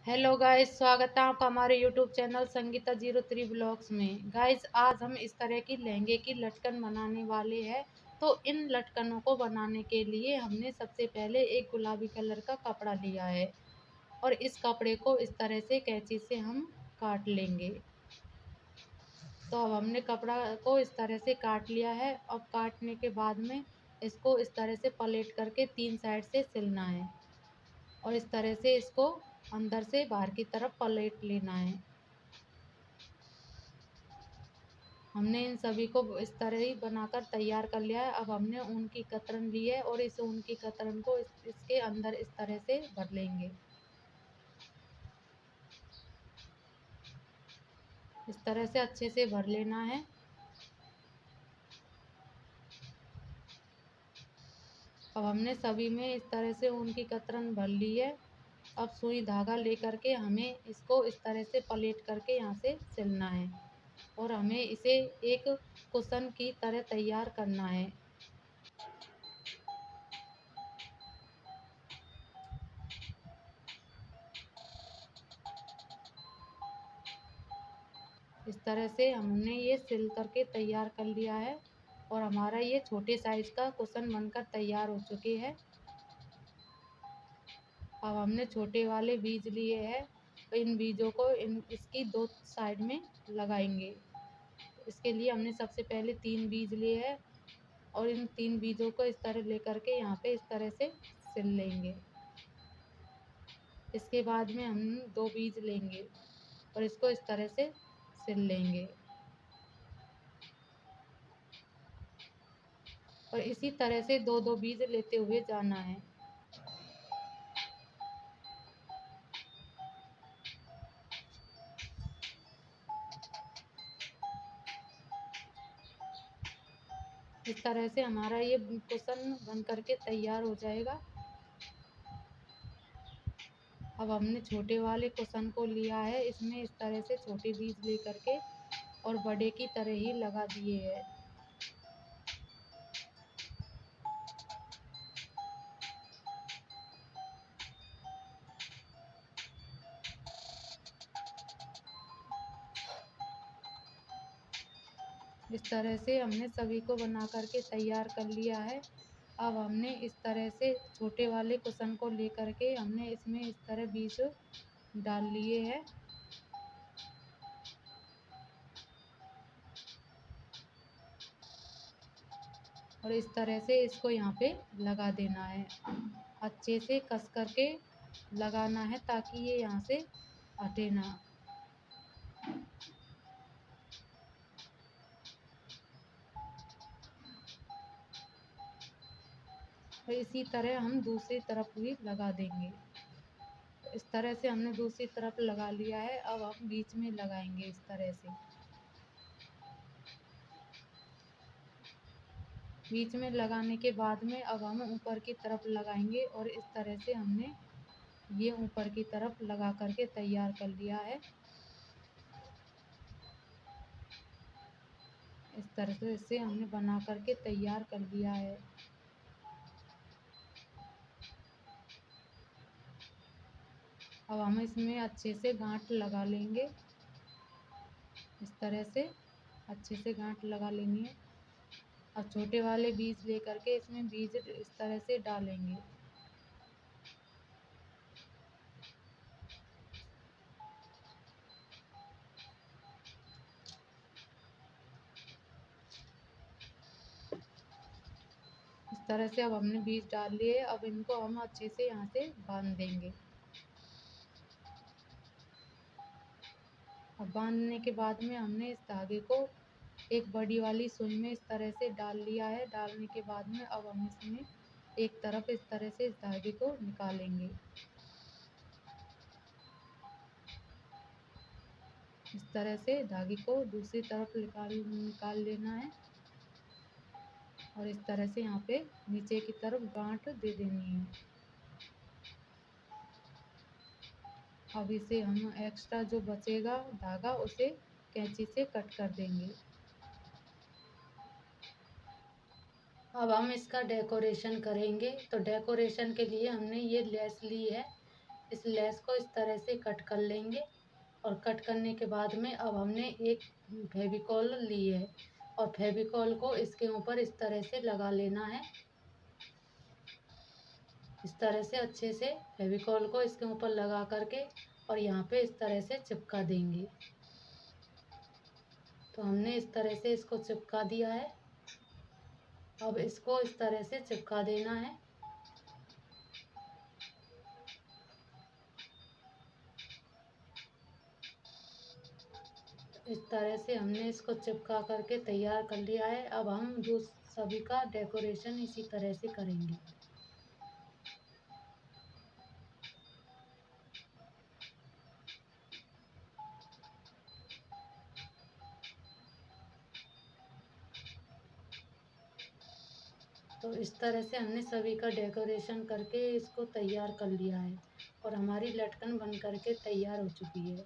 Hello guys, स्वागत है आपका हमारे यूट्यूब चैनल संगीता 03 ब्लॉग्स में। गाइस, आज हम इस तरह की लहंगे की लटकन बनाने वाले हैं। तो इन लटकनों को बनाने के लिए हमने सबसे पहले एक गुलाबी कलर का कपड़ा लिया है और इस कपड़े को इस तरह से कैंची से हम काट लेंगे। तो अब हमने कपड़ा को इस तरह से काट लिया है। अब काटने के बाद में इसको इस तरह से पलट करके तीन साइड से सिलना है और इस तरह से इसको अंदर से बाहर की तरफ पलट लेना है। हमने इन सभी को इस तरह ही बनाकर तैयार कर लिया है। अब हमने ऊन की कतरन ली है और इस ऊन की कतरन को इसके अंदर इस तरह से भर लेंगे। इस तरह से अच्छे से भर लेना है। अब हमने सभी में इस तरह से ऊन की कतरन भर ली है। अब सुई धागा लेकर के हमें इसको इस तरह से पलट करके यहाँ से सिलना है और हमें इसे एक कुशन की तरह तैयार करना है। इस तरह से हमने ये सिल करके तैयार कर लिया है और हमारा ये छोटे साइज का कुशन बनकर तैयार हो चुके हैं। अब हमने छोटे वाले बीज लिए हैं तो इन बीजों को इसकी दो साइड में लगाएंगे। इसके लिए हमने सबसे पहले तीन बीज लिए हैं और इन तीन बीजों को इस तरह लेकर के यहाँ पे इस तरह से सिल लेंगे। इसके बाद में हम दो बीज लेंगे और इसको इस तरह से सिल लेंगे और इसी तरह से दो दो बीज लेते हुए जाना है। इस तरह से हमारा ये कुशन बन करके तैयार हो जाएगा। अब हमने छोटे वाले कुशन को लिया है, इसमें इस तरह से छोटे बीज ले करके और बड़े की तरह ही लगा दिए हैं। इस तरह से हमने सभी को बना करके तैयार कर लिया है। अब हमने इस तरह से छोटे वाले कुशन को ले करके हमने इसमें इस तरह बीज डाल लिए हैं और इस तरह से इसको यहाँ पे लगा देना है। अच्छे से कस करके लगाना है ताकि ये यहाँ से हटे ना। और इसी तरह हम दूसरी तरफ भी लगा देंगे। इस तरह से हमने दूसरी तरफ लगा लिया है। अब हम बीच में लगाएंगे इस तरह से। बीच में लगाने के बाद में अब हम ऊपर की तरफ लगाएंगे और इस तरह से हमने ये ऊपर की तरफ लगा करके तैयार कर लिया है। इस तरह से हमने बना करके तैयार कर लिया है। अब हम इसमें अच्छे से गांठ लगा लेंगे। इस तरह से अच्छे से गांठ लगा लेंगे। अब छोटे वाले बीज लेकर के इसमें बीज इस तरह से डालेंगे। इस तरह से अब हमने बीज डाल लिए। अब इनको हम अच्छे से यहाँ से बांध देंगे। अब बांधने के बाद में हमने इस धागे को एक बड़ी वाली सुई में इस तरह से डाल लिया है। डालने के बाद में अब हम इसमें एक तरफ इस तरह से इस धागे को निकालेंगे। इस तरह से धागे को दूसरी तरफ निकाल लेना है और इस तरह से यहाँ पे नीचे की तरफ गांठ दे देनी है। अब इसे हम एक्स्ट्रा जो बचेगा धागा उसे कैंची से कट कर देंगे। अब हम इसका डेकोरेशन करेंगे। तो डेकोरेशन के लिए हमने ये लेस ली है, इस लेस को इस तरह से कट कर लेंगे। और कट करने के बाद में अब हमने एक फेविकॉल ली है और फेविकॉल को इसके ऊपर इस तरह से लगा लेना है। इस तरह से अच्छे से फेविकॉल को इसके ऊपर लगा करके और यहाँ पे इस तरह से चिपका देंगे। तो हमने इस तरह से इसको चिपका दिया है। अब इसको इस तरह से चिपका देना है। इस तरह से हमने इसको चिपका करके तैयार कर लिया है। अब हम सभी का डेकोरेशन इसी तरह से करेंगे। तो इस तरह से हमने सभी का डेकोरेशन करके इसको तैयार कर लिया है और हमारी लटकन बन करके तैयार हो चुकी है।